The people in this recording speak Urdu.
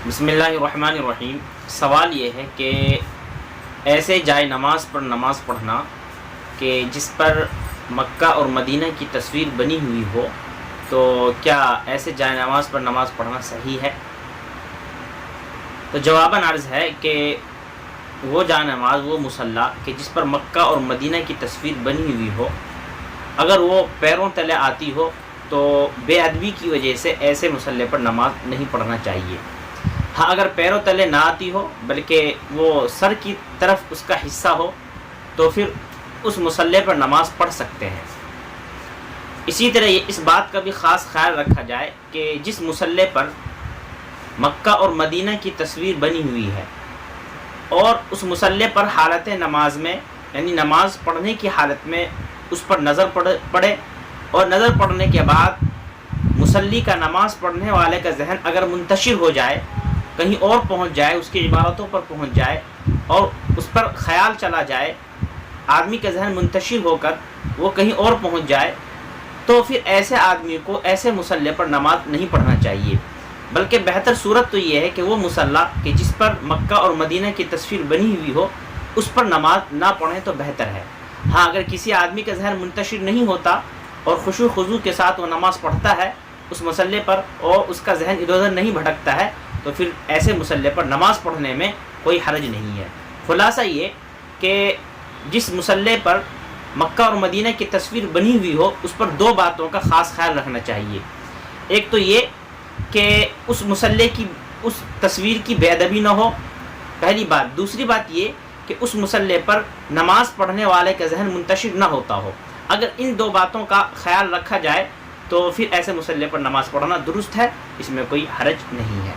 بسم اللہ الرحمن الرحیم۔ سوال یہ ہے کہ ایسے جائے نماز پر نماز پڑھنا کہ جس پر مکہ اور مدینہ کی تصویر بنی ہوئی ہو، تو کیا ایسے جائے نماز پر نماز پڑھنا صحیح ہے؟ تو جواباً عرض ہے کہ وہ جائے نماز، وہ مصلی کہ جس پر مکہ اور مدینہ کی تصویر بنی ہوئی ہو، اگر وہ پیروں تلے آتی ہو تو بے ادبی کی وجہ سے ایسے مصلی پر نماز نہیں پڑھنا چاہیے۔ ہاں، اگر پیروں تلے نہ آتی ہو بلکہ وہ سر کی طرف اس کا حصہ ہو تو پھر اس مصلی پر نماز پڑھ سکتے ہیں۔ اسی طرح اس بات کا بھی خاص خیال رکھا جائے کہ جس مصلی پر مکہ اور مدینہ کی تصویر بنی ہوئی ہے اور اس مصلی پر حالت نماز میں، یعنی نماز پڑھنے کی حالت میں اس پر نظر پڑے اور نظر پڑنے کے بعد مصلی کا، نماز پڑھنے والے کا ذہن اگر منتشر ہو جائے، کہیں اور پہنچ جائے، اس کی عبادتوں پر پہنچ جائے اور اس پر خیال چلا جائے، آدمی کا ذہن منتشر ہو کر وہ کہیں اور پہنچ جائے، تو پھر ایسے آدمی کو ایسے مصلی پر نماز نہیں پڑھنا چاہیے، بلکہ بہتر صورت تو یہ ہے کہ وہ مصلی کہ جس پر مکہ اور مدینہ کی تصویر بنی ہوئی ہو اس پر نماز نہ پڑھیں تو بہتر ہے۔ ہاں، اگر کسی آدمی کا ذہن منتشر نہیں ہوتا اور خشوع خضوع کے ساتھ وہ نماز پڑھتا ہے اس مصلی پر اور اس کا ذہن ادھر ادھر نہیں بھٹکتا ہے، تو پھر ایسے مصلی پر نماز پڑھنے میں کوئی حرج نہیں ہے۔ خلاصہ یہ کہ جس مصلی پر مکہ اور مدینہ کی تصویر بنی ہوئی ہو اس پر دو باتوں کا خاص خیال رکھنا چاہیے۔ ایک تو یہ کہ اس مصلی کی، اس تصویر کی بے ادبی نہ ہو، پہلی بات۔ دوسری بات یہ کہ اس مصلی پر نماز پڑھنے والے کا ذہن منتشر نہ ہوتا ہو۔ اگر ان دو باتوں کا خیال رکھا جائے تو پھر ایسے مصلی پر نماز پڑھنا درست ہے، اس میں کوئی حرج نہیں ہے۔